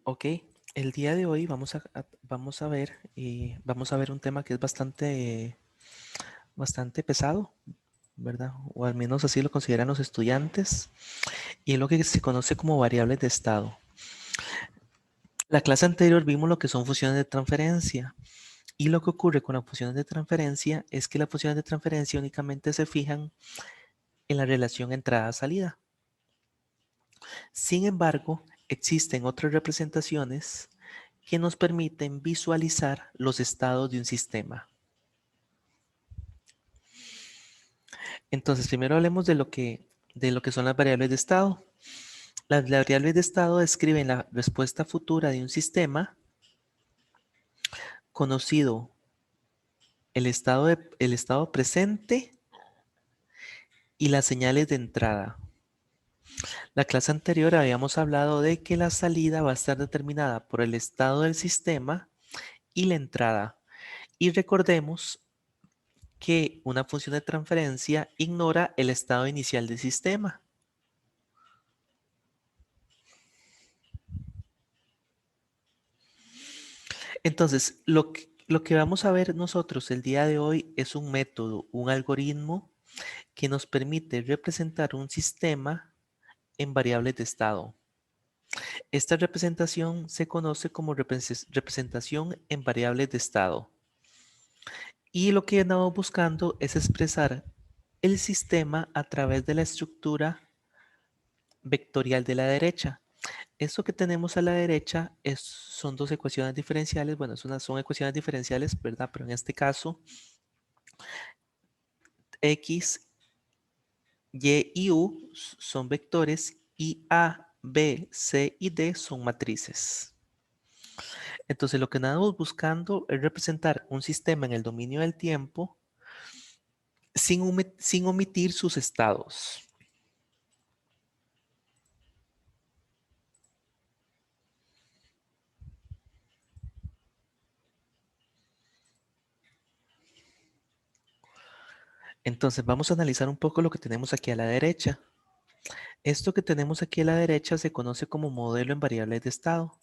Ok, el día de hoy vamos a ver un tema que es bastante pesado, ¿verdad? O al menos así lo consideran los estudiantes, y es lo que se conoce como variables de estado. La clase anterior vimos lo que son funciones de transferencia, y lo que ocurre con las funciones de transferencia es que las funciones de transferencia únicamente se fijan en la relación entrada-salida. Sin embargo, existen otras representaciones que nos permiten visualizar los estados de un sistema. Entonces, primero hablemos de lo que son las variables de estado. Las variables de estado describen la respuesta futura de un sistema conocido el estado presente y las señales de entrada. La clase anterior habíamos hablado de que la salida va a estar determinada por el estado del sistema y la entrada. Y recordemos que una función de transferencia ignora el estado inicial del sistema. Entonces, lo que vamos a ver nosotros el día de hoy es un método, un algoritmo que nos permite representar un sistema en variables de estado. Esta representación se conoce como representación en variables de estado. Y lo que andamos buscando es expresar el sistema a través de la estructura vectorial de la derecha. Esto que tenemos a la derecha son dos ecuaciones diferenciales. Bueno, son ecuaciones diferenciales, ¿verdad? Pero en este caso, X, Y y U son vectores y A, B, C y D son matrices. Entonces, lo que andamos buscando es representar un sistema en el dominio del tiempo sin omitir sus estados. Entonces, vamos a analizar un poco lo que tenemos aquí a la derecha. Esto que tenemos aquí a la derecha se conoce como modelo en variables de estado.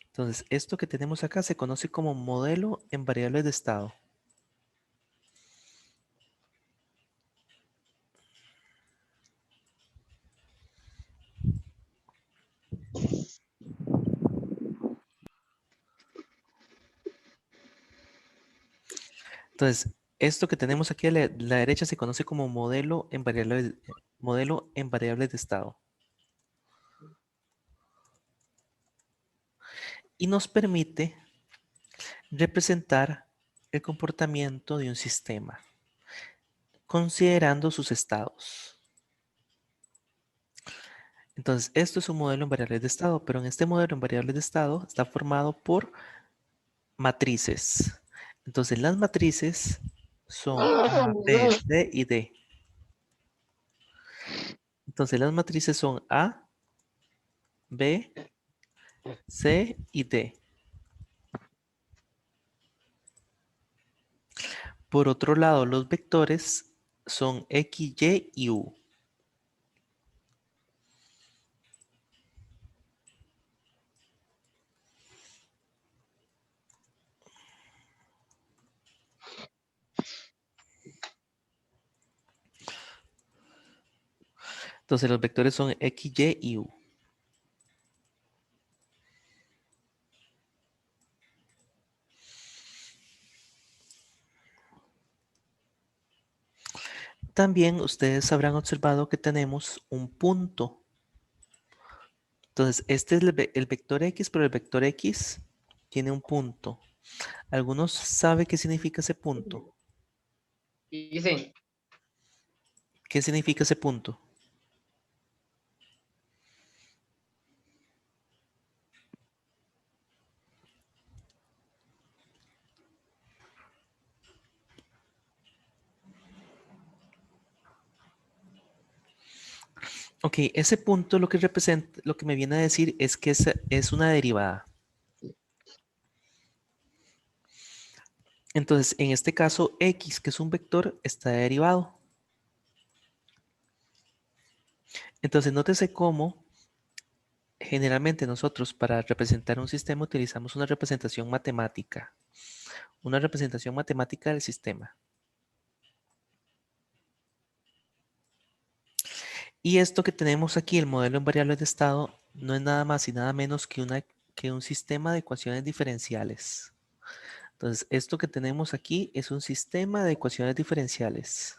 Entonces, esto que tenemos acá se conoce como modelo en variables de estado. Entonces, esto que tenemos aquí a la derecha se conoce como modelo en variables de estado. Y nos permite representar el comportamiento de un sistema, considerando sus estados. Entonces, esto es un modelo en variables de estado, pero en este modelo en variables de estado está formado por matrices. Entonces, las matrices son A, B, C y D. Entonces, las matrices son A, B, C y D. Por otro lado, los vectores son X, Y y U. Entonces, los vectores son X, Y y U. También ustedes habrán observado que tenemos un punto. Entonces, este es el vector X, pero el vector X tiene un punto. ¿Algunos saben qué significa ese punto? Dice, ¿Qué significa ese punto? Ok, ese punto lo que representa, lo que me viene a decir es que es una derivada. Entonces, en este caso, X, que es un vector, está derivado. Entonces, nótese cómo Generalmente nosotros para representar un sistema utilizamos una representación matemática. Una representación matemática del sistema. Y esto que tenemos aquí, el modelo en variables de estado, no es nada más y nada menos que un sistema de ecuaciones diferenciales. Entonces, esto que tenemos aquí es un sistema de ecuaciones diferenciales.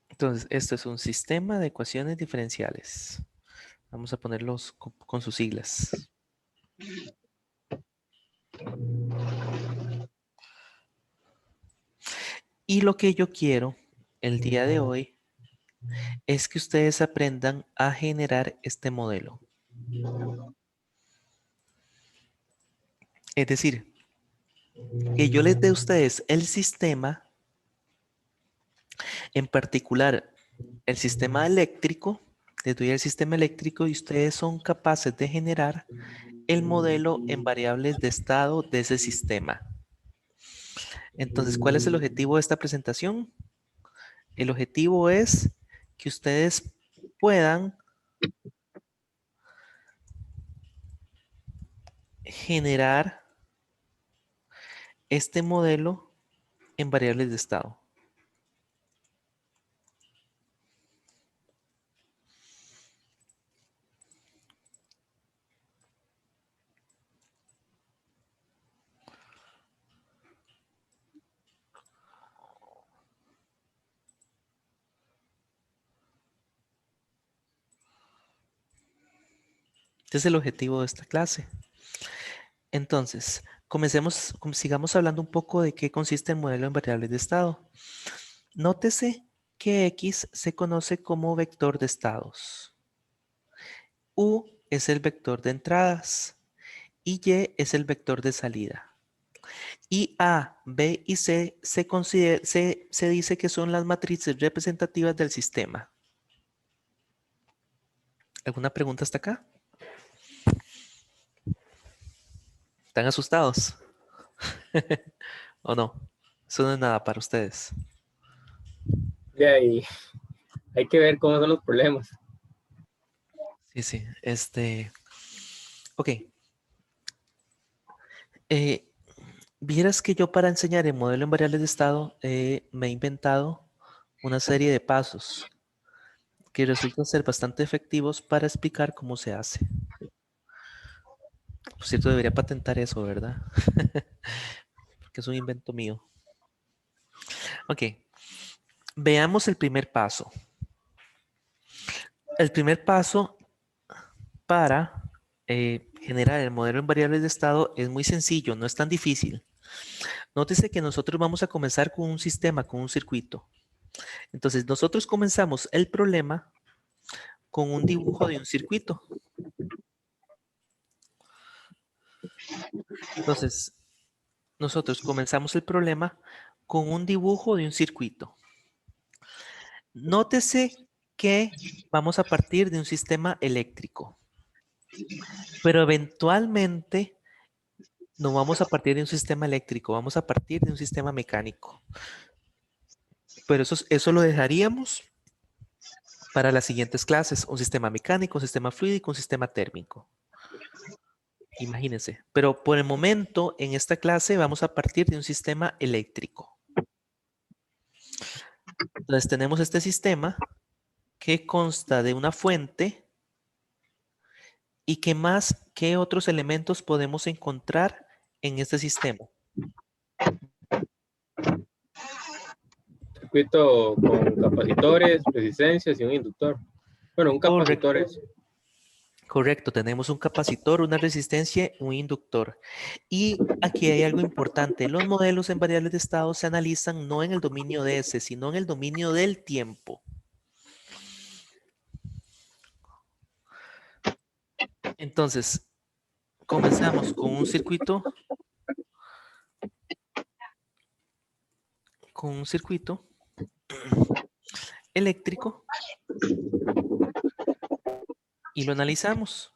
Entonces, esto es un sistema de ecuaciones diferenciales. Vamos a ponerlos con sus siglas. Y lo que yo quiero el día de hoy es que ustedes aprendan a generar este modelo. Es decir, que yo les dé a ustedes el sistema, en particular el sistema eléctrico, les doy el sistema eléctrico y ustedes son capaces de generar el modelo en variables de estado de ese sistema. Entonces, ¿cuál es el objetivo de esta presentación? El objetivo es que ustedes puedan generar este modelo en variables de estado. Este es el objetivo de esta clase. Entonces, sigamos hablando un poco de qué consiste el modelo en variables de estado. Nótese que X se conoce como vector de estados. U es el vector de entradas y Y es el vector de salida. Y A, B y C se dice que son las matrices representativas del sistema. ¿Alguna pregunta hasta acá? ¿Están asustados? ¿O no? Eso no es nada para ustedes. De ahí hay que ver cómo son los problemas. Sí, sí. Ok. Vieras que yo para enseñar el modelo en variables de estado me he inventado una serie de pasos que resultan ser bastante efectivos para explicar cómo se hace. Por cierto, debería patentar eso, ¿verdad? Porque es un invento mío. Ok. Veamos el primer paso. El primer paso para generar el modelo en variables de estado es muy sencillo, no es tan difícil. Nótese que nosotros vamos a comenzar con un sistema, con un circuito. Entonces, nosotros comenzamos el problema con un dibujo de un circuito. Entonces, nosotros comenzamos el problema con un dibujo de un circuito. Nótese que vamos a partir de un sistema eléctrico, pero eventualmente no vamos a partir de un sistema eléctrico, vamos a partir de un sistema mecánico. Pero eso lo dejaríamos para las siguientes clases, un sistema mecánico, un sistema fluídico, un sistema térmico. Imagínense, pero por el momento en esta clase vamos a partir de un sistema eléctrico. Entonces tenemos este sistema que consta de una fuente y qué otros elementos podemos encontrar en este sistema. Circuito con capacitores, resistencias y un inductor. Bueno, un capacitor es. Correcto, tenemos un capacitor, una resistencia, un inductor. Y aquí hay algo importante. Los modelos en variables de estado se analizan no en el dominio de S, sino en el dominio del tiempo. Entonces, comenzamos con un circuito eléctrico y lo analizamos.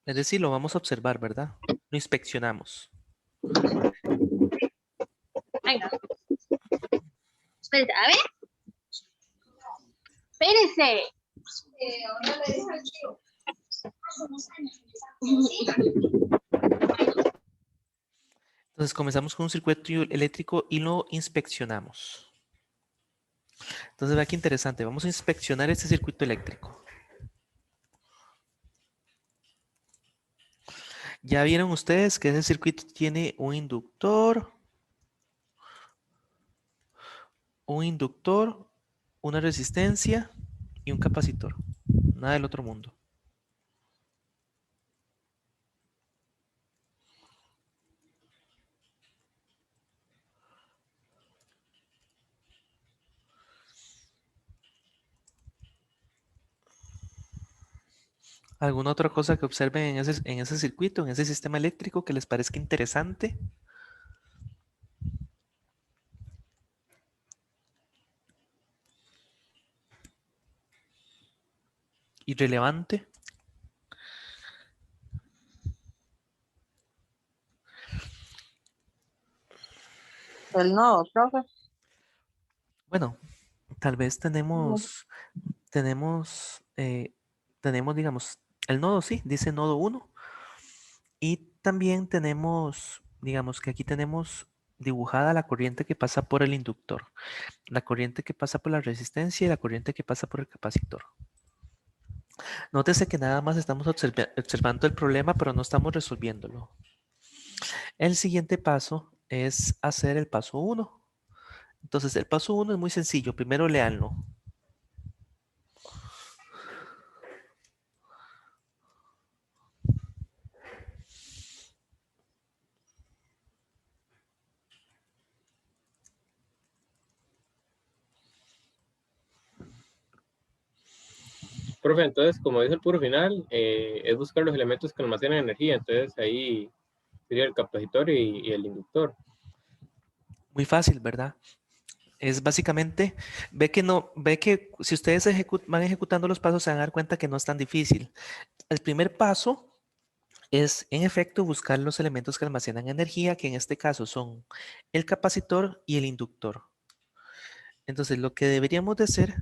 Es decir, lo vamos a observar, ¿verdad? lo inspeccionamos. Venga. Espérate, a ver. Espérese. Entonces comenzamos con un circuito eléctrico y lo inspeccionamos. Entonces vea qué interesante. Vamos a inspeccionar este circuito eléctrico. Ya vieron ustedes que ese circuito tiene un inductor, una resistencia y un capacitor. Nada del otro mundo. ¿Alguna otra cosa que observen en ese circuito, en ese sistema eléctrico que les parezca interesante? ¿Irrelevante? El nodo, profe. Bueno, tal vez tenemos, digamos, el nodo sí, dice nodo 1. Y también tenemos, digamos que aquí tenemos dibujada la corriente que pasa por el inductor, la corriente que pasa por la resistencia y la corriente que pasa por el capacitor. Nótese que nada más estamos observando el problema, pero no estamos resolviéndolo. El siguiente paso es hacer el paso 1. Entonces, el paso 1 es muy sencillo. Primero léanlo. Profe, entonces, como dice el puro final, es buscar los elementos que almacenan energía. Entonces, ahí sería el capacitor y el inductor. Muy fácil, ¿verdad? Es básicamente, ve que si ustedes van ejecutando los pasos se van a dar cuenta que no es tan difícil. El primer paso es, en efecto, buscar los elementos que almacenan energía, que en este caso son el capacitor y el inductor. Entonces, lo que deberíamos de hacer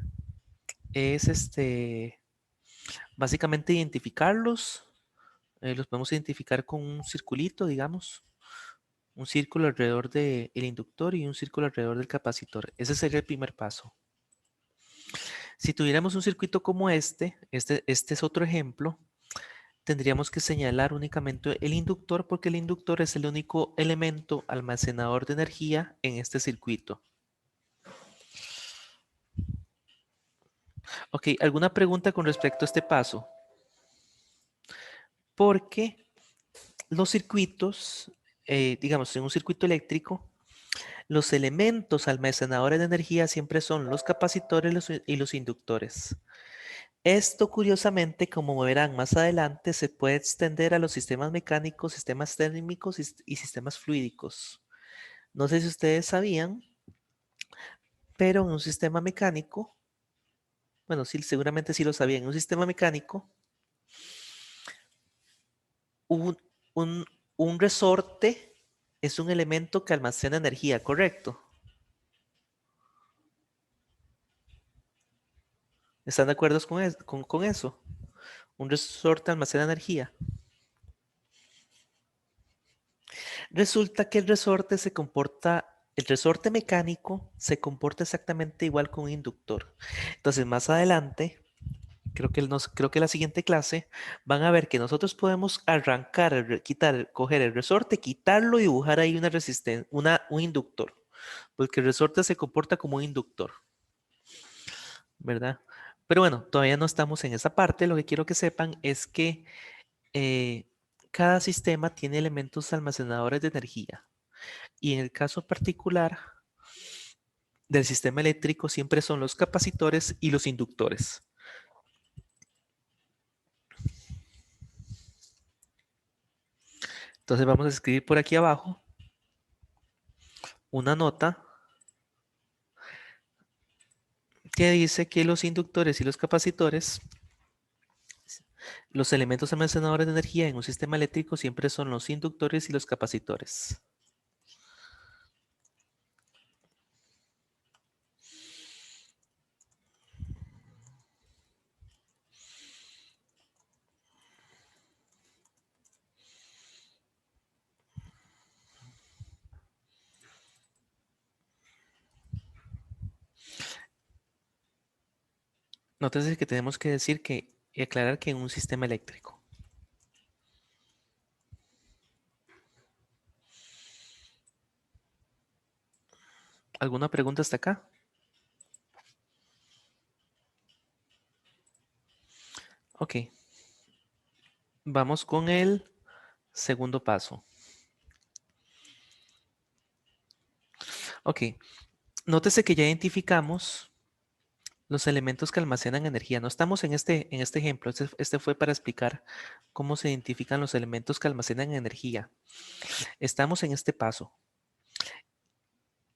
es, básicamente identificarlos. Los podemos identificar con un circulito, digamos. Un círculo alrededor del inductor y un círculo alrededor del capacitor. Ese sería el primer paso. Si tuviéramos un circuito como este es otro ejemplo, tendríamos que señalar únicamente el inductor porque el inductor es el único elemento almacenador de energía en este circuito. Ok, ¿alguna pregunta con respecto a este paso? Porque los circuitos, digamos, en un circuito eléctrico, los elementos almacenadores de energía siempre son los capacitores y los inductores. Esto, curiosamente, como verán más adelante, se puede extender a los sistemas mecánicos, sistemas térmicos y sistemas fluídicos. No sé si ustedes sabían, pero en un sistema mecánico, bueno, sí, seguramente sí lo sabían, en un sistema mecánico, un, un, un resorte es un elemento que almacena energía, ¿correcto? ¿Están de acuerdo con eso? Un resorte almacena energía. Resulta que el resorte mecánico se comporta exactamente igual que un inductor. Entonces, más adelante, creo que la siguiente clase, van a ver que nosotros podemos arrancar, coger el resorte, quitarlo y dibujar ahí una resistencia, un inductor. Porque el resorte se comporta como un inductor, ¿verdad? Pero bueno, todavía no estamos en esa parte. Lo que quiero que sepan es que eh, cada sistema tiene elementos almacenadores de energía. Y en el caso particular del sistema eléctrico siempre son los capacitores y los inductores. Entonces vamos a escribir por aquí abajo una nota que dice que los inductores y los capacitores Los elementos almacenadores de energía en un sistema eléctrico siempre son los inductores y los capacitores. Nótese que tenemos que decir que y aclarar que en un sistema eléctrico. ¿Alguna pregunta hasta acá? Ok. Vamos con el segundo paso. Ok. Nótese que ya identificamos los elementos que almacenan energía. No estamos en este ejemplo. Este fue para explicar cómo se identifican los elementos que almacenan energía. Estamos en este paso.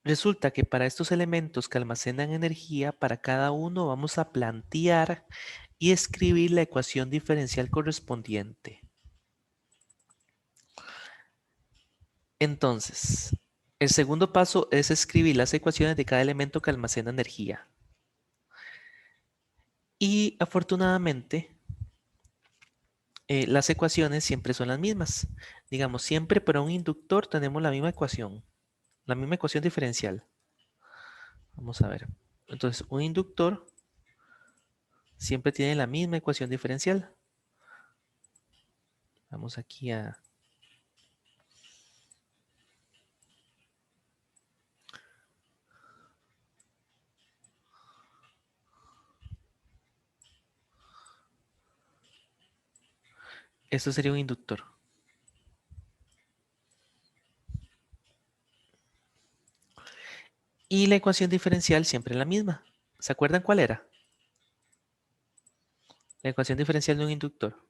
Resulta que para estos elementos que almacenan energía, para cada uno vamos a plantear y escribir la ecuación diferencial correspondiente. Entonces, el segundo paso es escribir las ecuaciones de cada elemento que almacena energía. Y afortunadamente, las ecuaciones siempre son las mismas. Digamos, siempre para un inductor tenemos la misma ecuación diferencial. Vamos a ver. Entonces, un inductor siempre tiene la misma ecuación diferencial. Vamos aquí a... Esto sería un inductor. Y la ecuación diferencial siempre es la misma. ¿Se acuerdan cuál era? La ecuación diferencial de un inductor.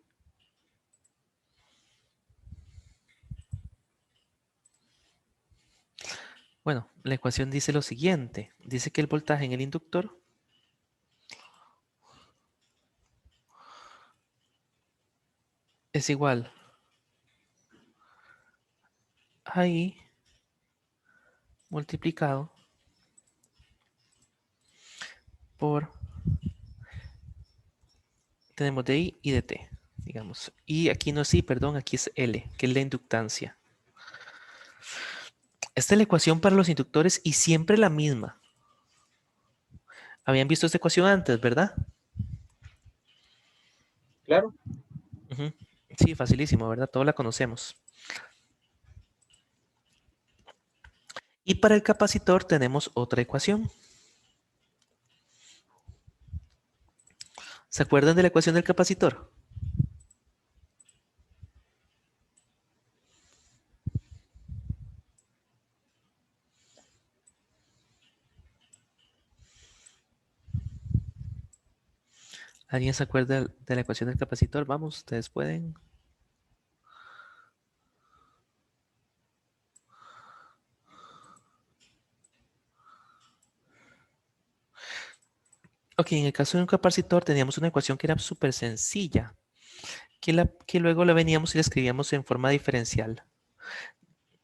Bueno, la ecuación dice lo siguiente. Dice que el voltaje en el inductor es igual a I multiplicado por, tenemos de I y de T, digamos. Y aquí no es I, perdón, aquí es L, que es la inductancia. Esta es la ecuación para los inductores y siempre la misma. Habían visto esta ecuación antes, ¿verdad? Claro. Ujú. Sí, facilísimo, ¿verdad? Todos la conocemos. Y para el capacitor tenemos otra ecuación. ¿Se acuerdan de la ecuación del capacitor? ¿Alguien se acuerda de la ecuación del capacitor? Vamos, ustedes pueden. Ok, en el caso de un capacitor teníamos una ecuación que era súper sencilla, que luego la veníamos y la escribíamos en forma diferencial.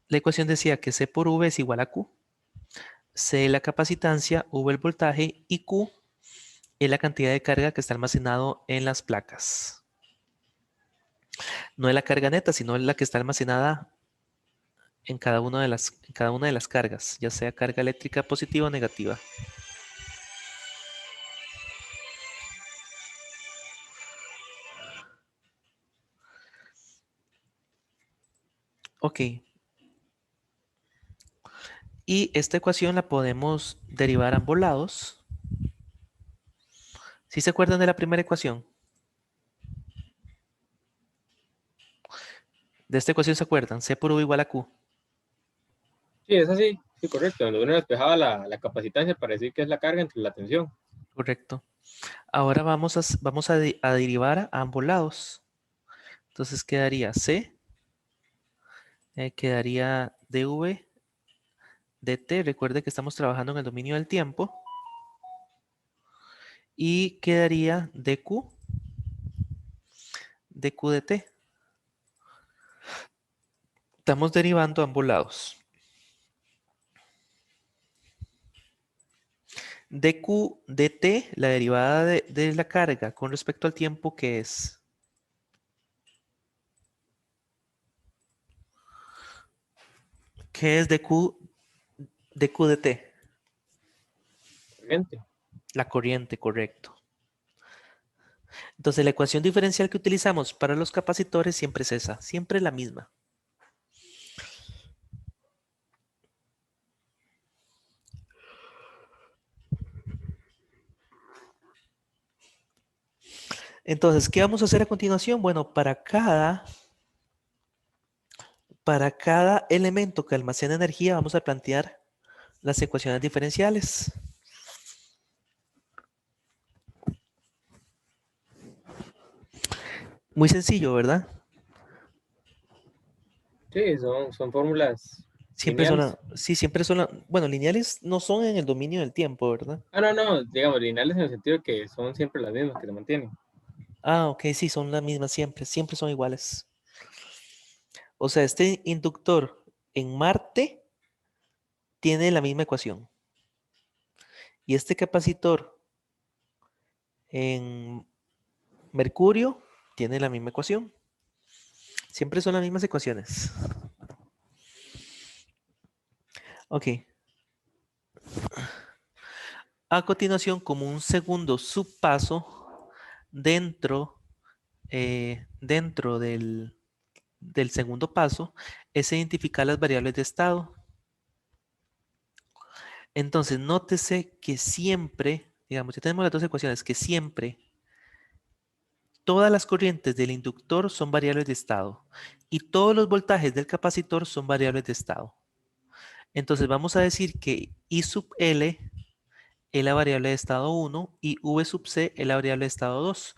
La ecuación decía que C por V es igual a Q. C es la capacitancia, V el voltaje y Q es la cantidad de carga que está almacenado en las placas. No es la carga neta, sino es la que está almacenada en cada una de las cargas, ya sea carga eléctrica positiva o negativa. Ok. Y esta ecuación la podemos derivar a ambos lados. ¿Sí se acuerdan de la primera ecuación? De esta ecuación se acuerdan, C por V igual a Q. Sí, es así. Sí, correcto. Donde uno despejaba la capacitancia para decir que es la carga entre la tensión. Correcto. Ahora vamos a derivar a ambos lados. Entonces quedaría C, quedaría dV dt. Recuerde que estamos trabajando en el dominio del tiempo. Y quedaría dQ dQ dt. Estamos derivando a ambos lados. dQ dt, la derivada de la carga con respecto al tiempo, ¿qué es? ¿Qué es dQ dt? Corriente. La corriente, correcto. Entonces, la ecuación diferencial que utilizamos para los capacitores siempre es esa, siempre la misma. Entonces, ¿qué vamos a hacer a continuación? Bueno, para cada elemento que almacena energía, vamos a plantear las ecuaciones diferenciales. Muy sencillo, ¿verdad? Sí, son fórmulas Siempre son, lineales. sí, siempre son, bueno, lineales no son en el dominio del tiempo, ¿verdad? Ah, no, no, digamos, lineales en el sentido que son siempre las mismas que se mantienen. Ah, ok, sí, son las mismas siempre, siempre son iguales. O sea, este inductor en Marte tiene la misma ecuación. Y este capacitor en Mercurio tiene la misma ecuación. Siempre son las mismas ecuaciones. Ok. A continuación, como un segundo subpaso, dentro, dentro del segundo paso, es identificar las variables de estado. Entonces, nótese que siempre, digamos, ya tenemos las dos ecuaciones, que siempre todas las corrientes del inductor son variables de estado y todos los voltajes del capacitor son variables de estado. Entonces, vamos a decir que I sub L es la variable de estado 1 y V sub C es la variable de estado 2.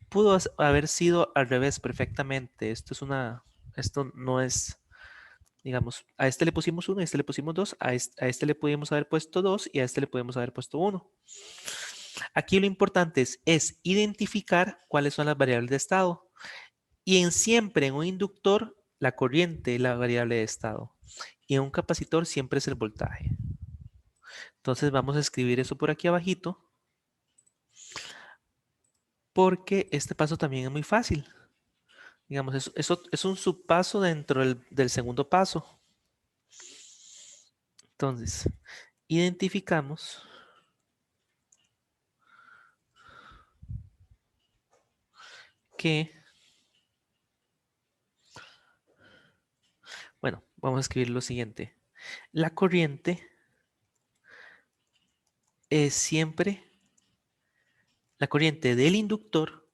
Pudo haber sido al revés perfectamente. Esto no es, digamos, a este le pusimos 1, a este le pusimos 2, a este le pudimos haber puesto 2 y a este le podemos haber puesto 1. Aquí lo importante es identificar cuáles son las variables de estado. Y siempre en un inductor, la corriente es la variable de estado. Y en un capacitor siempre es el voltaje. Entonces vamos a escribir eso por aquí abajito. Porque este paso también es muy fácil. Digamos, eso es un subpaso dentro del segundo paso. Entonces, identificamos que, bueno, vamos a escribir lo siguiente. La corriente es siempre, la corriente del inductor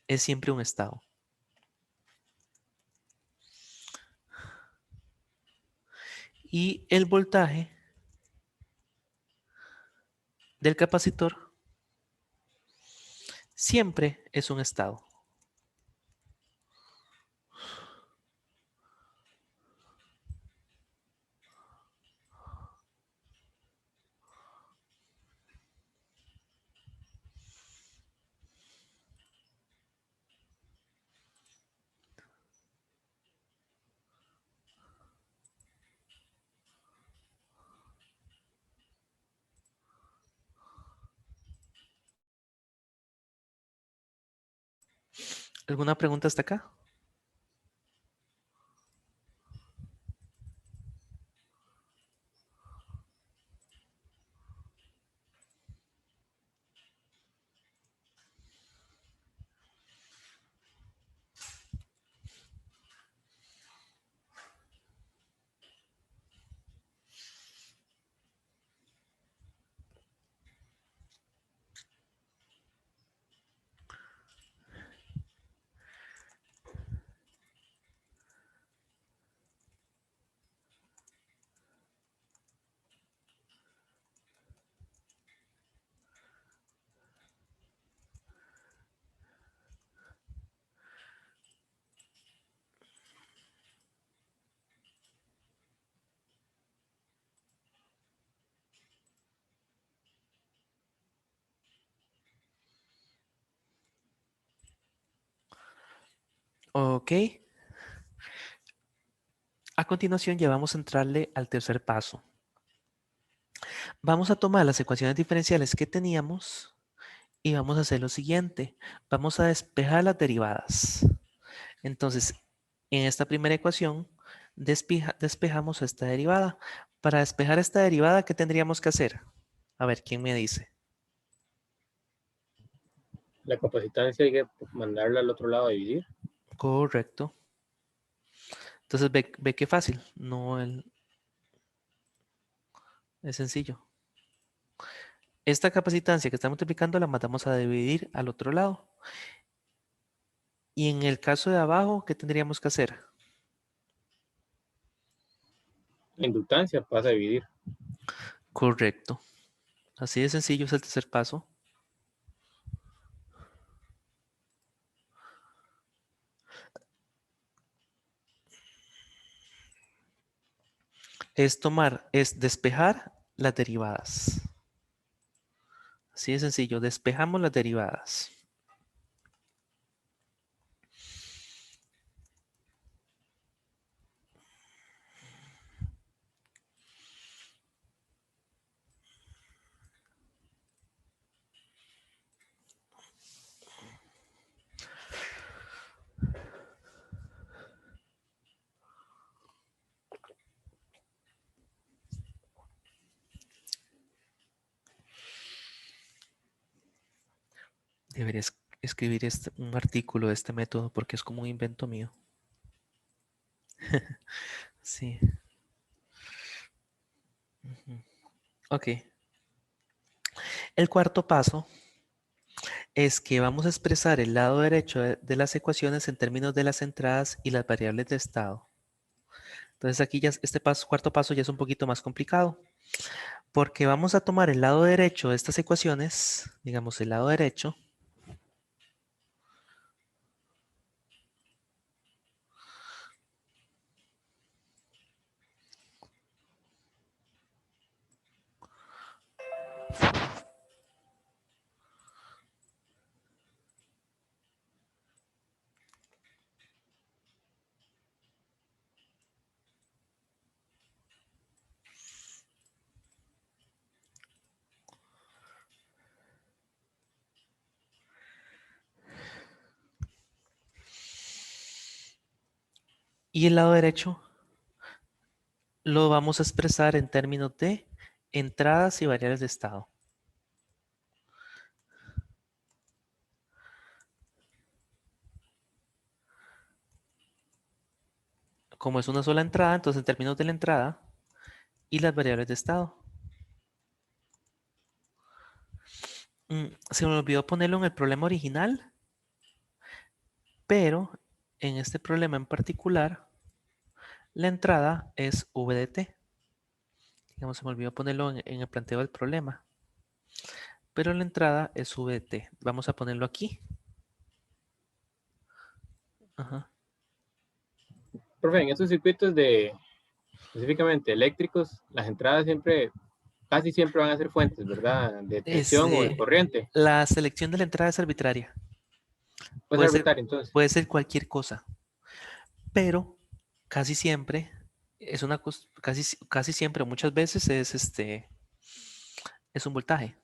es siempre un estado. Y el voltaje del capacitor siempre es un estado. ¿Alguna pregunta hasta acá? Ok. A continuación ya vamos a entrarle al tercer paso. Vamos a tomar las ecuaciones diferenciales que teníamos y vamos a hacer lo siguiente. Vamos a despejar las derivadas. Entonces, en esta primera ecuación, despejamos esta derivada. Para despejar esta derivada, ¿qué tendríamos que hacer? A ver, ¿quién me dice? La capacitancia hay que mandarla al otro lado a dividir. Correcto. Entonces, ve qué fácil. No, es sencillo. Esta capacitancia que está multiplicando la mandamos a dividir al otro lado. Y en el caso de abajo, ¿qué tendríamos que hacer? La inductancia pasa a dividir. Correcto. Así de sencillo es el tercer paso. Es despejar las derivadas. Así de sencillo, despejamos las derivadas. Debería escribir un artículo de este método porque es como un invento mío. Sí. Ujú. Ok. El cuarto paso es que vamos a expresar el lado derecho de las ecuaciones en términos de las entradas y las variables de estado. Entonces aquí ya este cuarto paso ya es un poquito más complicado porque vamos a tomar el lado derecho de estas ecuaciones, digamos el lado derecho, y el lado derecho lo vamos a expresar en términos de entradas y variables de estado. Como es una sola entrada, entonces en términos de la entrada y las variables de estado. Se me olvidó ponerlo en el problema original, pero en este problema en particular, la entrada es v de t. Digamos, se me olvidó ponerlo en el planteo del problema. Pero la entrada es v de t. Vamos a ponerlo aquí. Ajá. Profe, en estos circuitos específicamente eléctricos, las entradas casi siempre van a ser fuentes, ¿verdad? De tensión o de Este, corriente. la selección de la entrada es arbitraria. Puede ser arbitrario entonces. Puede ser cualquier cosa, pero casi siempre casi siempre, muchas veces es un voltaje.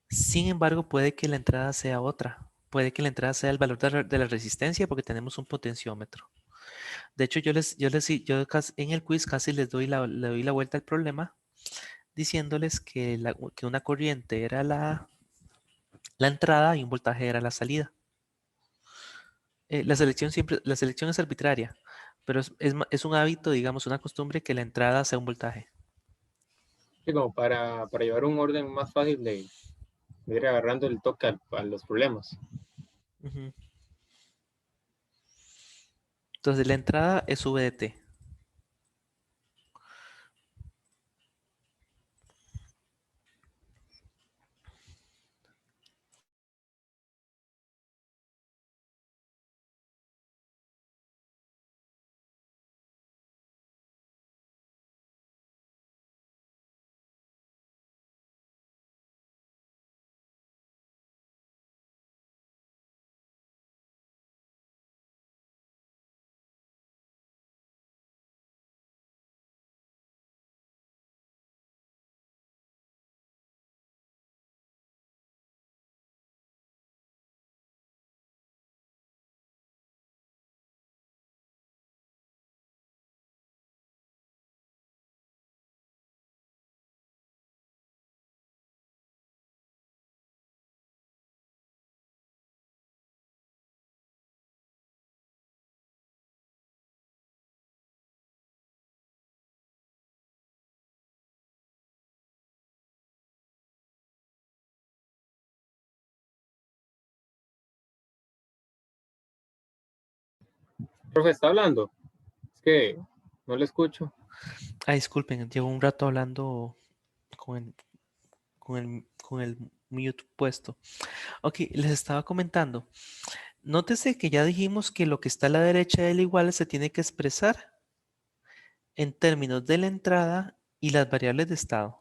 Sin embargo, puede que la entrada sea otra. Puede que la entrada sea el valor de la resistencia porque tenemos un potenciómetro. De hecho, en el quiz casi le doy la vuelta al problema diciéndoles que una corriente era la entrada y un voltaje era la salida. La selección es arbitraria, pero es un hábito, digamos, una costumbre que la entrada sea un voltaje. Sí, como para llevar un orden más fácil de ir agarrando el toque a los problemas. Ujú. Entonces, la entrada es V de t. Profe, ¿está hablando? Es que no le escucho. Ah, disculpen, llevo un rato hablando con el mute puesto. Ok, les estaba comentando. Nótese que ya dijimos que lo que está a la derecha del igual se tiene que expresar en términos de la entrada y las variables de estado.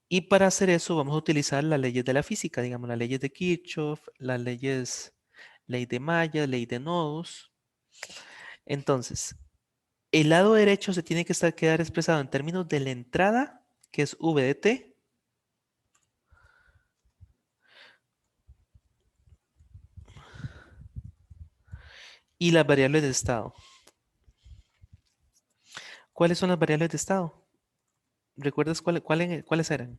Y para hacer eso vamos a utilizar las leyes de la física, digamos, las leyes de Kirchhoff, las leyes, ley de Maya, ley de nodos. Entonces, el lado derecho se tiene que quedar expresado en términos de la entrada, que es V de t, y las variables de estado. ¿Cuáles son las variables de estado? ¿Recuerdas cuáles eran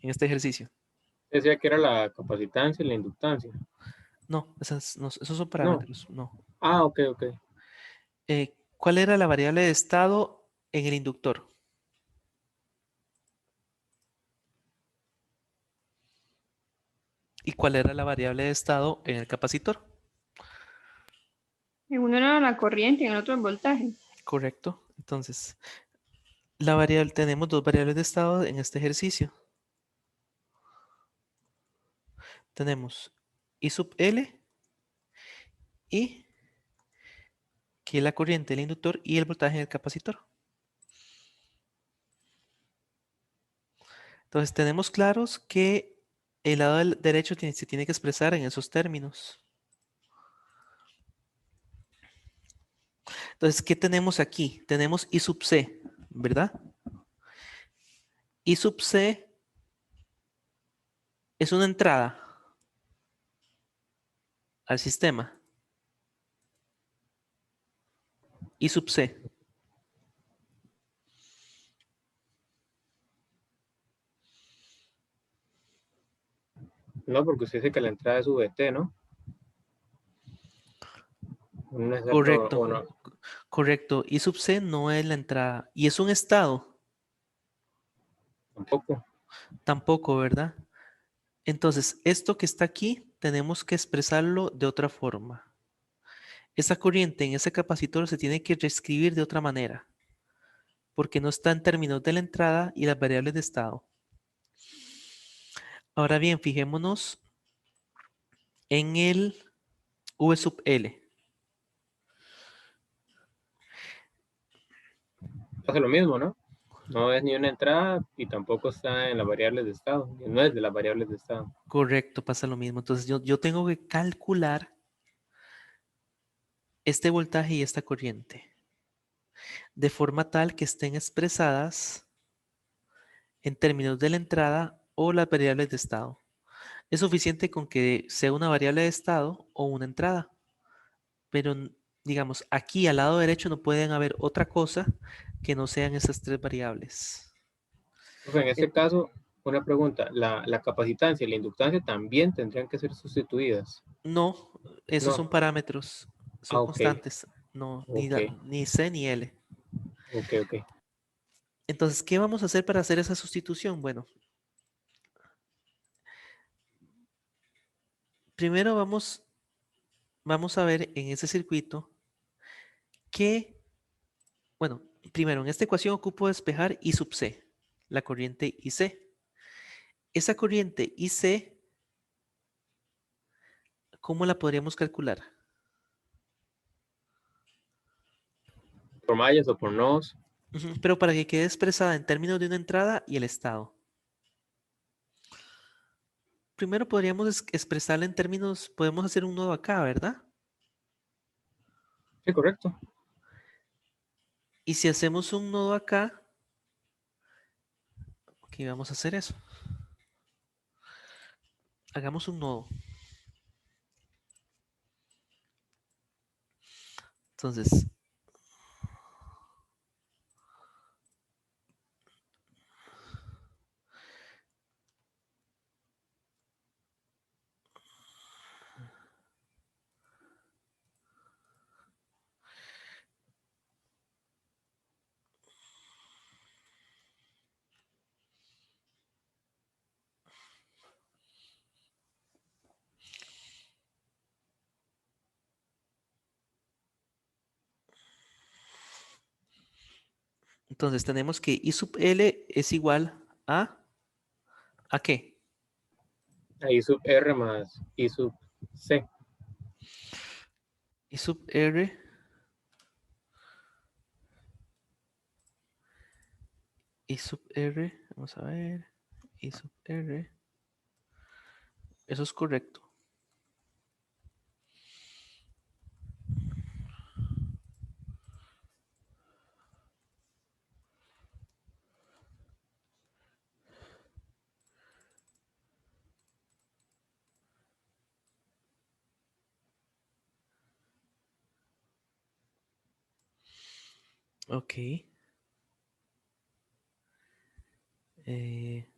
en este ejercicio? Decía que era la capacitancia y la inductancia. No, esos son No. parámetros, no. Ah, ok, ok. ¿Cuál era la variable de estado en el inductor? ¿Y cuál era la variable de estado en el capacitor? En uno era la corriente y en el otro el voltaje. Correcto. Entonces, tenemos dos variables de estado en este ejercicio. Tenemos I sub L y que es la corriente del inductor y el voltaje del capacitor. Entonces, tenemos claros que el lado del derecho se tiene que expresar en esos términos. Entonces, ¿qué tenemos aquí? Tenemos I sub C, ¿verdad? I sub C es una entrada al sistema. I sub C. No, porque usted dice que la entrada es VT, ¿no? No es cierto, Correcto, o no. correcto. I sub C no es la entrada. ¿Y es un estado? Tampoco. Tampoco, ¿verdad? Entonces, esto que está aquí, tenemos que expresarlo de otra forma. Esa corriente en ese capacitor se tiene que reescribir de otra manera, porque no está en términos de la entrada y las variables de estado. Ahora bien, fijémonos en el V sub L. Hace lo mismo, ¿no? No es ni una entrada y tampoco está en las variables de estado. No es de las variables de estado. Correcto, pasa lo mismo. Entonces yo tengo que calcular este voltaje y esta corriente de forma tal que estén expresadas en términos de la entrada o las variables de estado. Es suficiente con que sea una variable de estado o una entrada, pero digamos, aquí al lado derecho no pueden haber otra cosa que no sean esas tres variables. Profe, en Eh, este caso, una pregunta. La capacitancia y la inductancia también tendrían que ser sustituidas. No, esos son No. parámetros, son Ah, ok. constantes, no, Ok. ni C ni L. Ok, ok. Entonces, ¿qué vamos a hacer para hacer esa sustitución? Bueno, primero vamos a ver en ese circuito que, bueno, primero en esta ecuación ocupo despejar I sub C, la corriente IC. Esa corriente IC, ¿cómo la podríamos calcular? Por mallas o por nodos. Ujú, pero para que quede expresada en términos de una entrada y el estado. Primero podríamos expresarla en términos, podemos hacer un nodo acá, ¿verdad? Sí, correcto. Y si hacemos un nodo acá, ok, vamos a hacer eso. Hagamos un nodo. Entonces, Entonces tenemos que I sub L es igual ¿a qué? A I sub R más I sub C. I sub R I sub R, vamos a ver, I sub R, eso es correcto. Ok. Eh,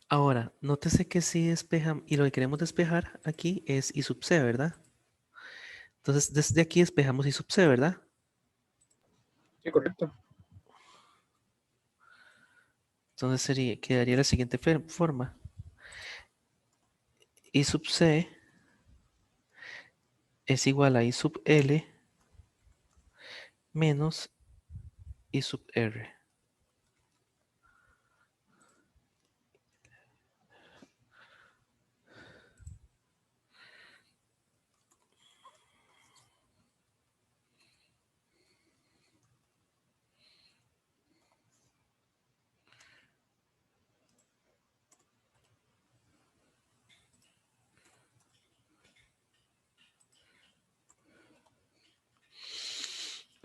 Ahora, nótese que si despejamos, y lo que queremos despejar aquí es I sub C, ¿verdad? Entonces, desde aquí despejamos I sub C, ¿verdad? Sí, correcto. Entonces quedaría la siguiente forma. I sub C es igual a I sub L menos I sub R.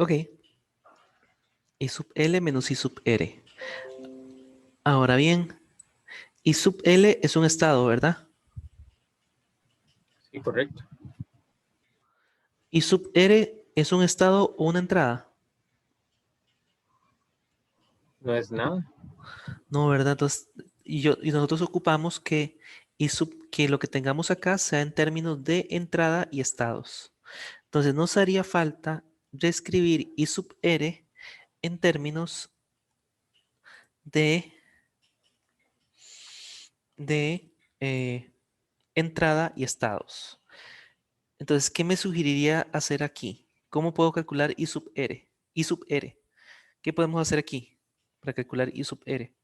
Ok. I sub L menos I sub R. Ahora bien, I sub L es un estado, ¿verdad? Sí, correcto. I sub R es un estado o una entrada. No es nada. No, ¿verdad? Entonces, y nosotros ocupamos que lo que tengamos acá sea en términos de entrada y estados. Entonces, nos haría falta reescribir I sub R en términos de, de entrada y estados. Entonces, ¿qué me sugeriría hacer aquí? ¿Cómo puedo calcular I sub R? I sub R. ¿Qué podemos hacer aquí para calcular I sub R?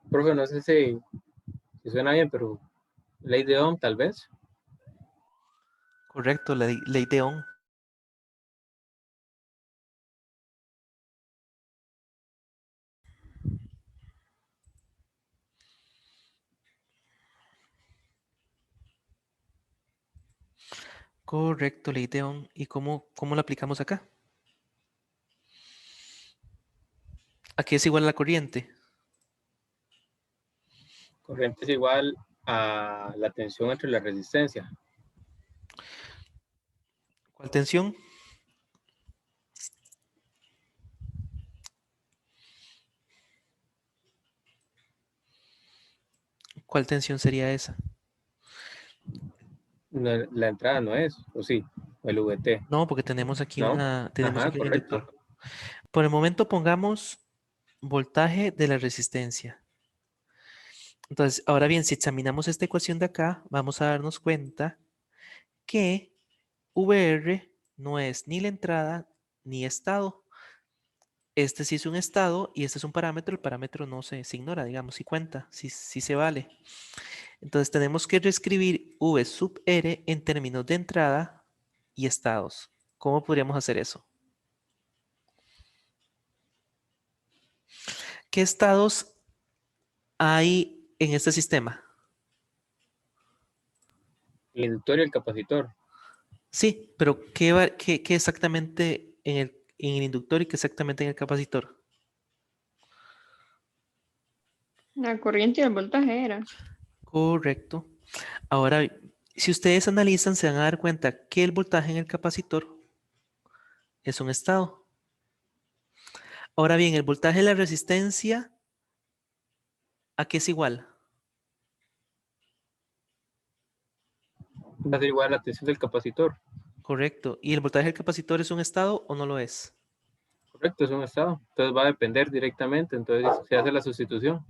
Profe, no sé si suena bien, pero ley de Ohm tal vez. Correcto, ley de Ohm. Correcto, ley de Ohm. ¿Y cómo la aplicamos acá? Aquí es igual a la corriente. Corriente es igual a la tensión entre la resistencia. ¿Cuál tensión? ¿Cuál tensión sería esa? La entrada no es, o sí, o el VT, No, porque tenemos aquí ¿no? tenemos Ajá, aquí un correcto. inductor. Por el momento pongamos voltaje de la resistencia. Entonces, ahora bien, si examinamos esta ecuación de acá, vamos a darnos cuenta que VR no es ni la entrada ni estado. Este sí es un estado y este es un parámetro. El parámetro no se ignora, digamos, si cuenta, si se vale. Entonces tenemos que reescribir V sub R en términos de entrada y estados. ¿Cómo podríamos hacer eso? ¿Qué estados hay en este sistema? El inductor y el capacitor. Sí, pero ¿qué exactamente en el inductor y qué exactamente en el capacitor? La corriente y el voltaje era. Correcto. Ahora, si ustedes analizan, se van a dar cuenta que el voltaje en el capacitor es un estado. Ahora bien, el voltaje de la resistencia, ¿a qué es igual? Va a ser igual a la tensión del capacitor. Correcto. ¿Y el voltaje del capacitor es un estado o no lo es? Correcto, es un estado. Entonces va a depender directamente. Entonces se hace la sustitución.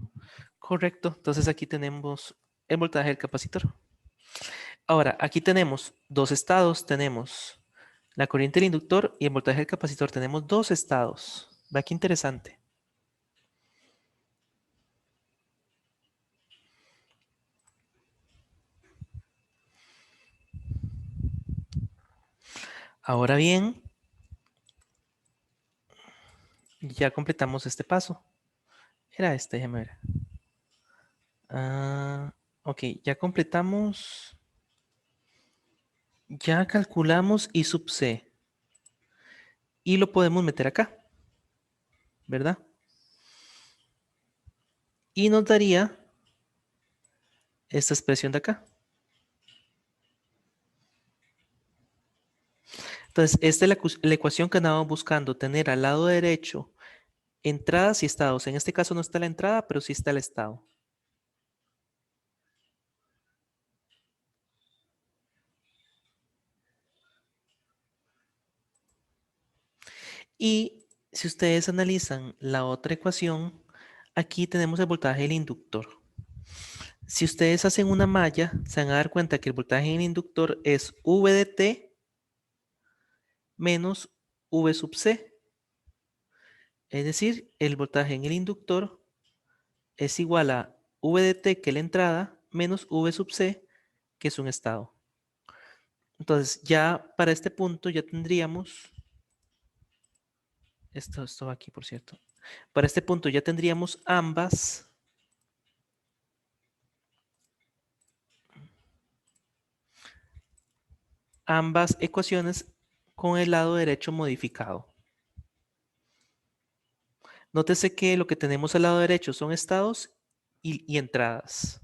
Correcto. Entonces aquí tenemos el voltaje del capacitor. Ahora, aquí tenemos dos estados. Tenemos la corriente del inductor y el voltaje del capacitor. Tenemos dos estados. Vea qué interesante. Ahora bien, ya completamos este paso. Era este, déjame ver. Ok, ya completamos. Ya calculamos I sub C. Y lo podemos meter acá, ¿verdad? Y nos daría esta expresión de acá. Entonces, esta es la ecuación que andábamos buscando, tener al lado derecho entradas y estados. En este caso no está la entrada, pero sí está el estado. Y si ustedes analizan la otra ecuación, aquí tenemos el voltaje del inductor. Si ustedes hacen una malla, se van a dar cuenta que el voltaje del inductor es V de T menos V sub C. Es decir, el voltaje en el inductor es igual a V de T, que es la entrada, menos V sub C, que es un estado. Entonces, ya para este punto ya tendríamos... Esto va aquí, por cierto. Para este punto ya tendríamos ambas ecuaciones con el lado derecho modificado. Nótese que lo que tenemos al lado derecho son estados y entradas.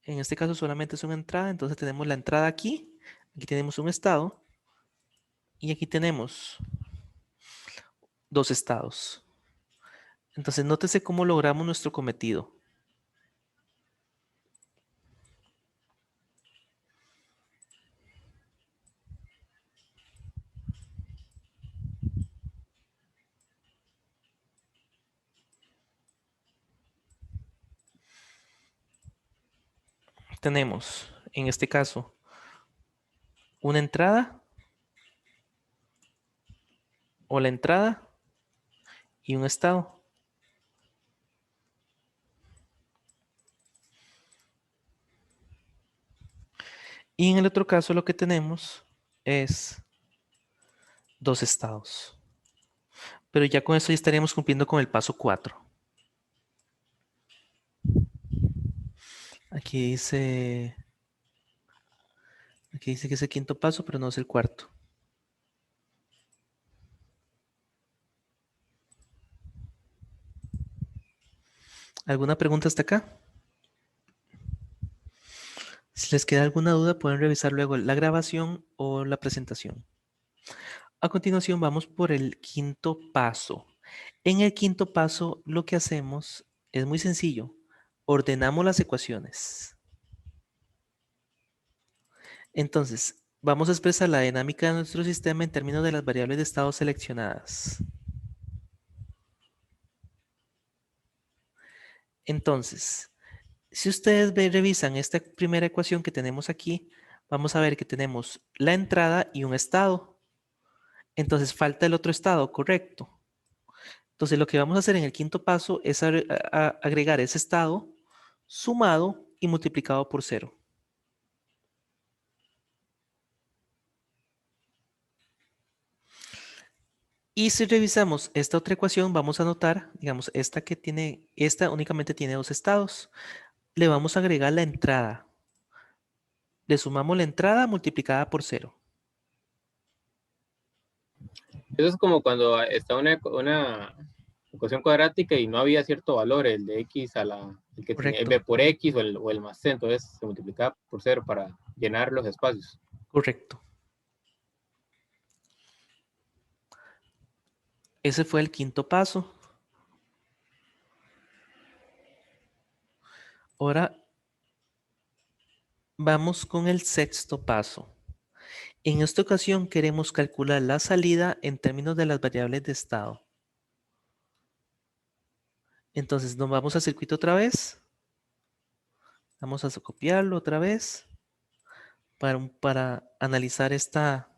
En este caso solamente es una entrada, entonces tenemos la entrada aquí tenemos un estado y aquí tenemos dos estados. Entonces nótese cómo logramos nuestro cometido. Tenemos, en este caso, una entrada o la entrada y un estado. Y en el otro caso lo que tenemos es dos estados. Pero ya con eso ya estaríamos cumpliendo con el paso 4. Aquí dice que es el quinto paso, pero no es el cuarto. ¿Alguna pregunta hasta acá? Si les queda alguna duda, pueden revisar luego la grabación o la presentación. A continuación, vamos por el quinto paso. En el quinto paso, lo que hacemos es muy sencillo. Ordenamos las ecuaciones. Entonces, vamos a expresar la dinámica de nuestro sistema en términos de las variables de estado seleccionadas. Entonces, si ustedes revisan esta primera ecuación que tenemos aquí, vamos a ver que tenemos la entrada y un estado. Entonces, falta el otro estado, correcto. Entonces, lo que vamos a hacer en el quinto paso es agregar ese estado sumado y multiplicado por 0. Y si revisamos esta otra ecuación, vamos a notar, digamos, esta únicamente tiene dos estados. Le vamos a agregar la entrada. Le sumamos la entrada multiplicada por 0. Eso es como cuando está una ecuación cuadrática y no había cierto valor, el de x a el que tenía Correcto. b por x o el más c, entonces se multiplicaba por 0 para llenar los espacios. Correcto. Ese fue el quinto paso. Ahora vamos con el sexto paso. En esta ocasión queremos calcular la salida en términos de las variables de estado. Entonces nos vamos al circuito otra vez. Vamos a copiarlo otra vez para analizar esta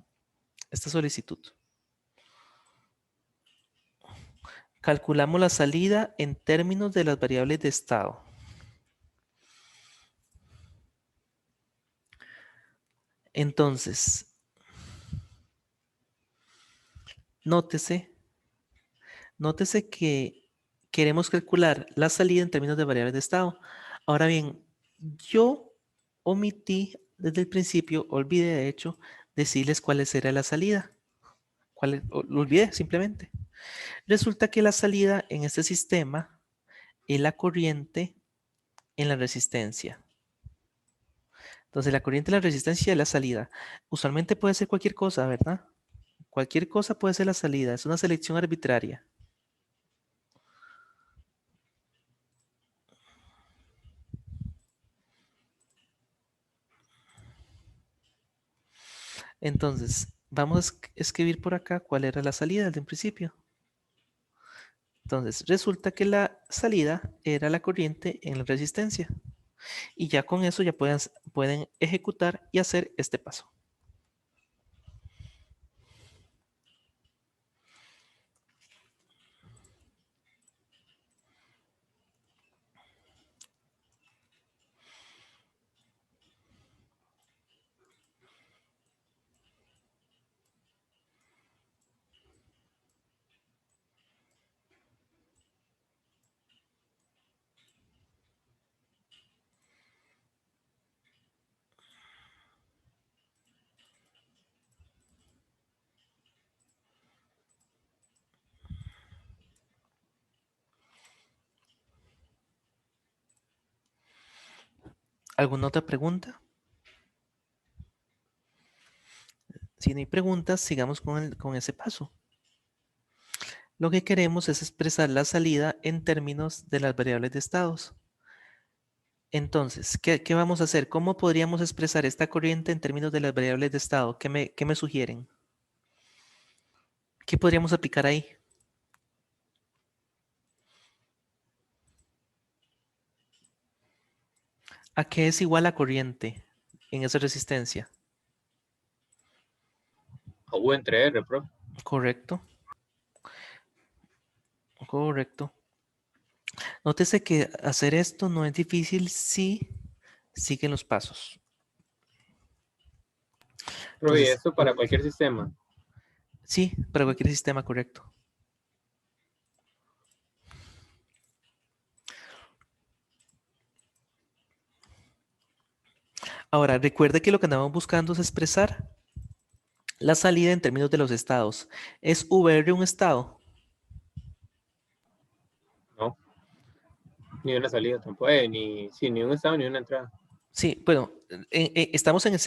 solicitud. Calculamos la salida en términos de las variables de estado. Entonces, nótese que queremos calcular la salida en términos de variables de estado. Ahora bien, yo omití desde el principio, olvidé de hecho, decirles cuál era la salida. Lo olvidé simplemente. Resulta que la salida en este sistema es la corriente en la resistencia. Entonces la corriente en la resistencia es la salida. Usualmente puede ser cualquier cosa, ¿verdad? Cualquier cosa puede ser la salida. Es una selección arbitraria. Entonces, vamos a escribir por acá cuál era la salida desde un principio. Entonces, resulta que la salida era la corriente en la resistencia. Y ya con eso ya pueden ejecutar y hacer este paso. ¿Alguna otra pregunta? Si no hay preguntas, sigamos con ese paso. Lo que queremos es expresar la salida en términos de las variables de estados. Entonces, ¿qué vamos a hacer? ¿Cómo podríamos expresar esta corriente en términos de las variables de estado? ¿Qué me sugieren? ¿Qué podríamos aplicar ahí? ¿A qué es igual la corriente en esa resistencia? A U entre R, profe. Correcto. Correcto. Nótese que hacer esto no es difícil si siguen los pasos. Profe, y Entonces, esto para cualquier sistema. sí, para cualquier sistema, correcto. Ahora, recuerde que lo que andamos buscando es expresar la salida en términos de los estados. ¿Es VR un estado? No, ni una salida tampoco. Ni un estado ni una entrada. Sí, bueno, estamos en el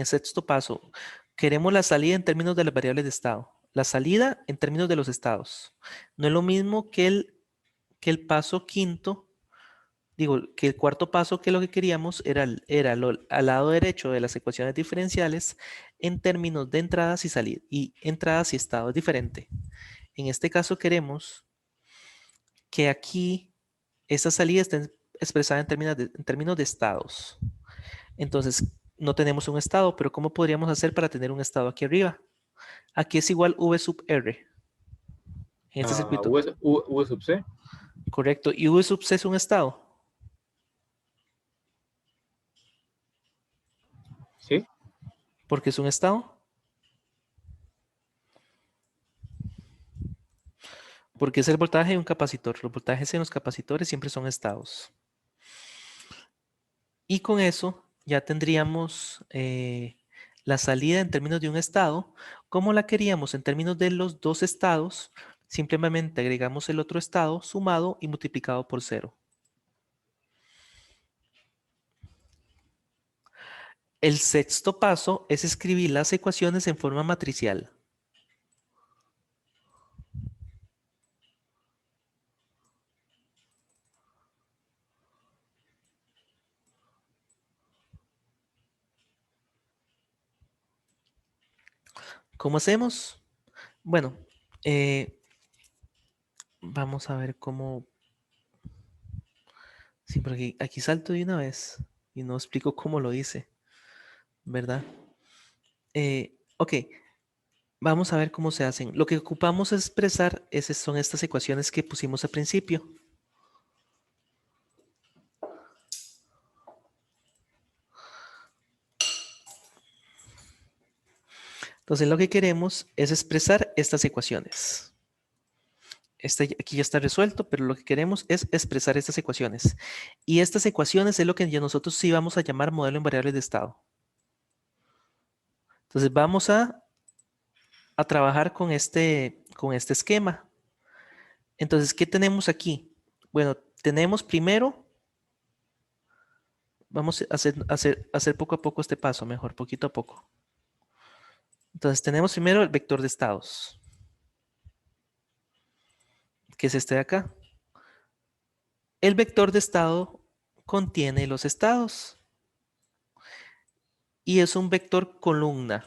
sexto paso. Queremos la salida en términos de las variables de estado. La salida en términos de los estados. No es lo mismo que el paso quinto, digo, que el cuarto paso, que lo que queríamos era al lado derecho de las ecuaciones diferenciales en términos de entradas y salidas, y entradas y estado. Es diferente. En este caso queremos que aquí esta salida esté expresada en términos de estados. Entonces, no tenemos un estado, pero ¿cómo podríamos hacer para tener un estado aquí arriba? Aquí es igual V sub R. En este circuito. U sub C. Correcto. ¿Y V sub C es un estado? Sí. ¿Por qué es un estado? Porque es el voltaje de un capacitor. Los voltajes en los capacitores siempre son estados. Y con eso ya tendríamos la salida en términos de un estado. Como la queríamos en términos de los dos estados, simplemente agregamos el otro estado sumado y multiplicado por 0. El sexto paso es escribir las ecuaciones en forma matricial. ¿Cómo hacemos? Bueno, vamos a ver cómo... Sí, porque aquí salto de una vez y no explico cómo lo hice, ¿verdad? Ok, vamos a ver cómo se hacen. Lo que ocupamos es expresar son estas ecuaciones que pusimos al principio. Entonces lo que queremos es expresar estas ecuaciones. Aquí ya está resuelto, pero lo que queremos es expresar estas ecuaciones. Y estas ecuaciones es lo que ya nosotros sí vamos a llamar modelo en variables de estado. Entonces vamos a trabajar con este esquema. Entonces, ¿qué tenemos aquí? Bueno, tenemos primero, vamos a hacer poco a poco este paso, mejor, poquito a poco. Entonces, tenemos primero el vector de estados, que es este de acá. El vector de estado contiene los estados y es un vector columna.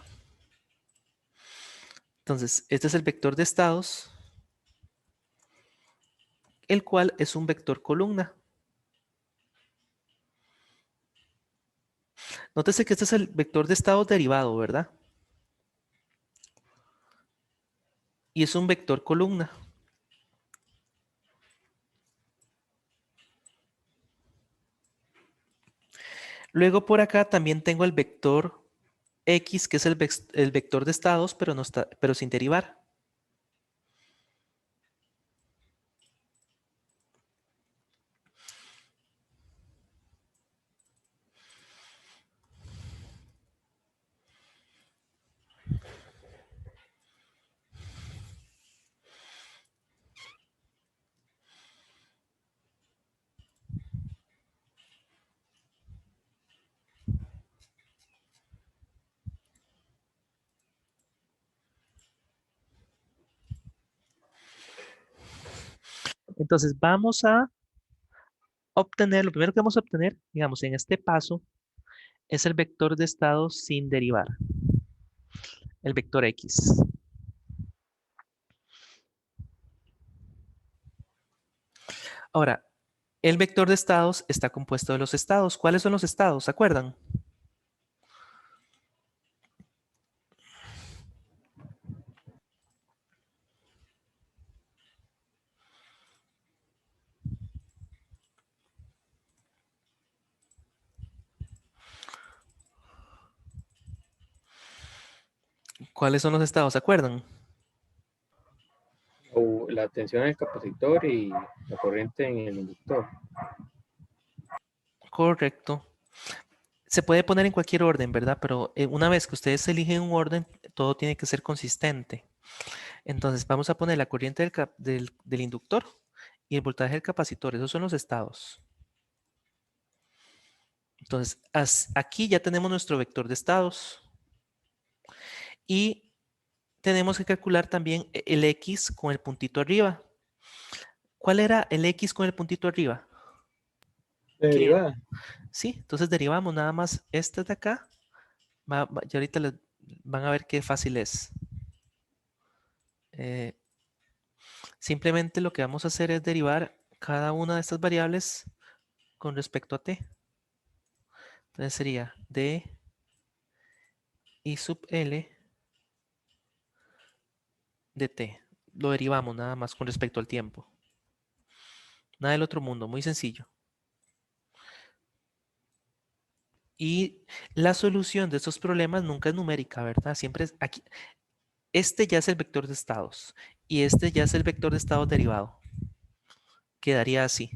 Entonces, este es el vector de estados, el cual es un vector columna. Nótese que este es el vector de estado derivado, ¿verdad? Y es un vector columna. Luego por acá también tengo el vector X, que es el vector de estados, pero, no está, pero sin derivar. Entonces vamos a obtener, lo primero que vamos a obtener, digamos, en este paso, es el vector de estado sin derivar, el vector X. Ahora, el vector de estados está compuesto de los estados. ¿Cuáles son los estados? ¿Se acuerdan? ¿Cuáles son los estados? ¿Se acuerdan? O la tensión en el capacitor y la corriente en el inductor. Correcto. Se puede poner en cualquier orden, ¿verdad? Pero una vez que ustedes eligen un orden, todo tiene que ser consistente. Entonces vamos a poner la corriente del inductor y el voltaje del capacitor. Esos son los estados. Entonces aquí ya tenemos nuestro vector de estados. Y tenemos que calcular también el X con el puntito arriba. ¿Cuál era el X con el puntito arriba? Derivada. Sí, entonces derivamos nada más este de acá. Y ahorita van a ver qué fácil es. Simplemente lo que vamos a hacer es derivar cada una de estas variables con respecto a t. Entonces sería d i sub l de t. Lo derivamos nada más con respecto al tiempo. Nada del otro mundo, muy sencillo. Y la solución de estos problemas nunca es numérica, ¿verdad? Siempre es aquí. Este ya es el vector de estados y este ya es el vector de estado derivado. Quedaría así.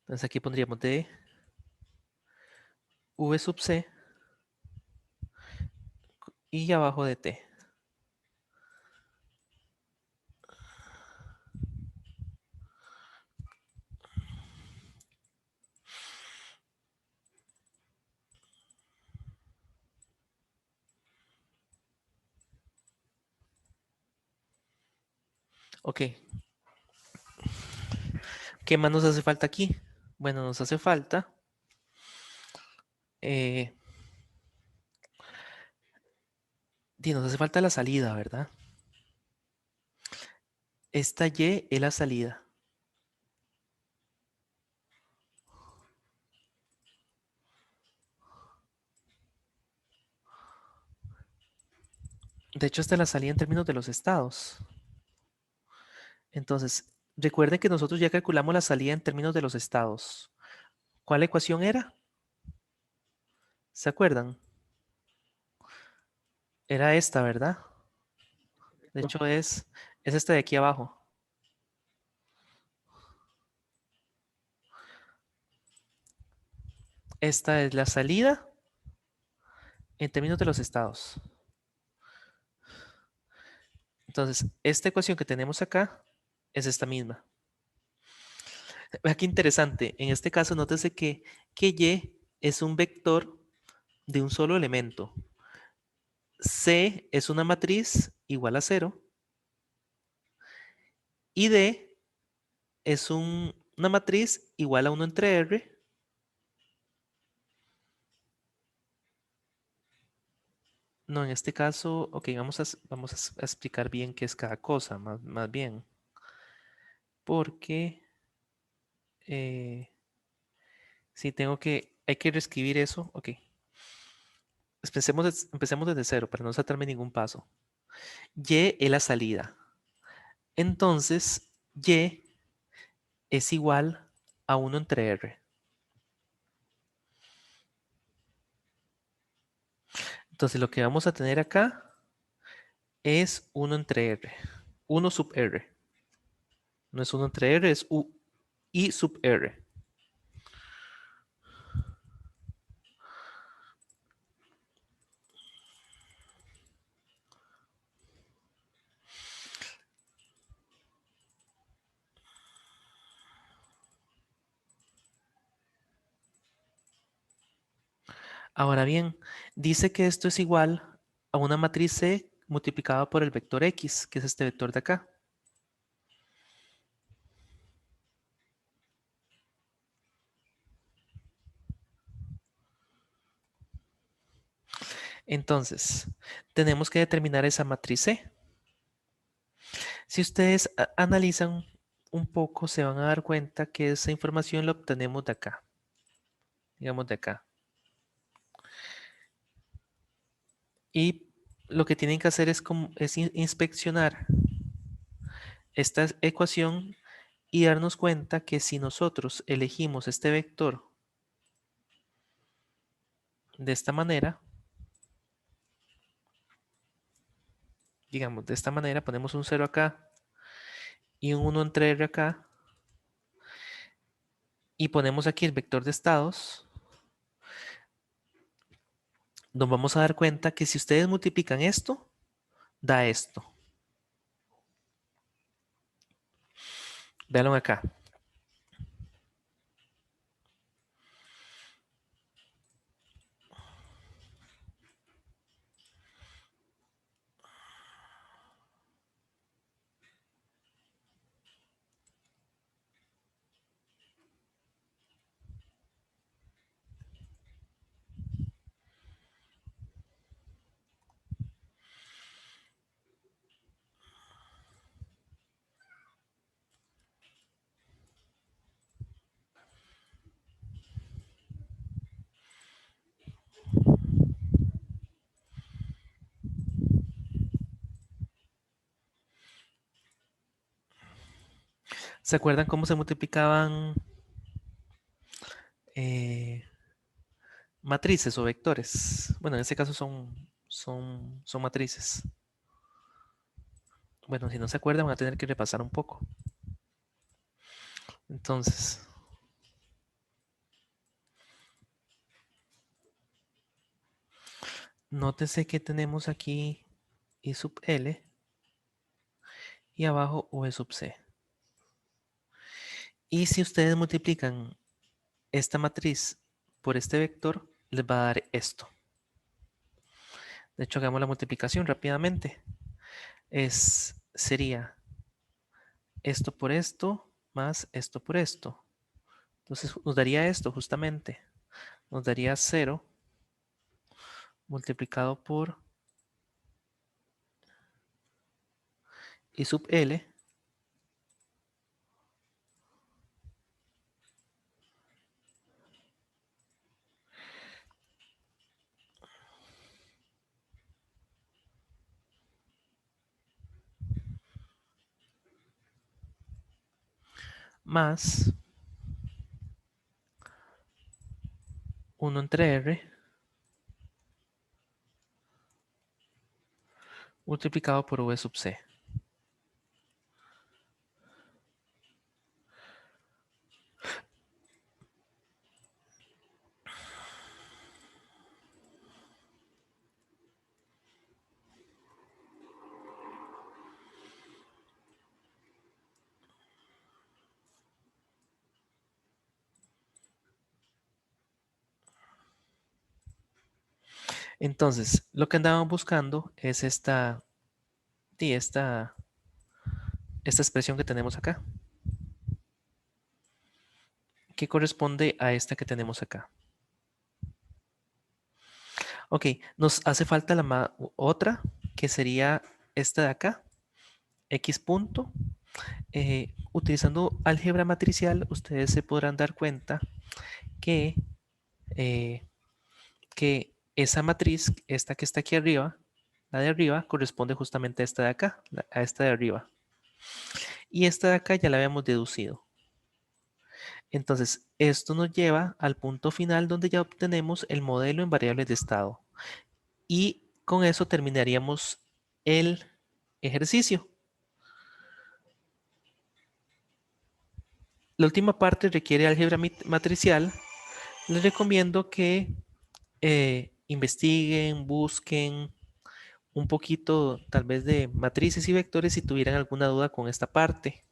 Entonces aquí pondríamos d v sub c y abajo de t. Ok. ¿Qué más nos hace falta aquí? Bueno, nos hace falta Y nos hace falta la salida, ¿verdad? Esta Y es la salida. De hecho, esta es la salida en términos de los estados. Entonces, recuerden que nosotros ya calculamos la salida en términos de los estados. ¿Cuál ecuación era? ¿Se acuerdan? Era esta, ¿verdad? De hecho, es esta de aquí abajo. Esta es la salida en términos de los estados. Entonces, esta ecuación que tenemos acá es esta misma. Vea qué interesante. En este caso, nótese que Y es un vector de un solo elemento. C es una matriz igual a 0. Y D es una matriz igual a 1 entre R. No, en este caso, ok, vamos a explicar bien qué es cada cosa, más bien. Porque si hay que reescribir eso, ok. Empecemos desde cero para no saltarme ningún paso. Y es la salida. Entonces, Y es igual a 1 entre R. Entonces, lo que vamos a tener acá es 1 entre R. 1 sub R. No es 1 entre R, es I sub R. Ahora bien, dice que esto es igual a una matriz C multiplicada por el vector X, que es este vector de acá. Entonces, tenemos que determinar esa matriz C. Si ustedes analizan un poco, se van a dar cuenta que esa información la obtenemos de acá. Digamos de acá. Y lo que tienen que hacer es inspeccionar esta ecuación y darnos cuenta que si nosotros elegimos este vector de esta manera, digamos de esta manera, ponemos un 0 acá y un 1 entre R acá, y ponemos aquí el vector de estados, nos vamos a dar cuenta que si ustedes multiplican esto, da esto. Véanlo acá. ¿Se acuerdan cómo se multiplicaban matrices o vectores? Bueno, en este caso son matrices. Bueno, si no se acuerdan van a tener que repasar un poco. Entonces, nótese que tenemos aquí I sub L y abajo V sub C. Y si ustedes multiplican esta matriz por este vector, les va a dar esto. De hecho, hagamos la multiplicación rápidamente. Sería esto por esto más esto por esto. Entonces nos daría esto justamente. Nos daría 0 multiplicado por y sub L más 1 entre R multiplicado por V sub C. Entonces, lo que andábamos buscando es esta expresión que tenemos acá, que corresponde a esta que tenemos acá. Ok, nos hace falta la otra, que sería esta de acá, x punto. Utilizando álgebra matricial, ustedes se podrán dar cuenta que, que esa matriz, esta que está aquí arriba, la de arriba, corresponde justamente a esta de acá, a esta de arriba. Y esta de acá ya la habíamos deducido. Entonces, esto nos lleva al punto final donde ya obtenemos el modelo en variables de estado. Y con eso terminaríamos el ejercicio. La última parte requiere álgebra matricial. Les recomiendo que investiguen, busquen un poquito tal vez de matrices y vectores si tuvieran alguna duda con esta parte.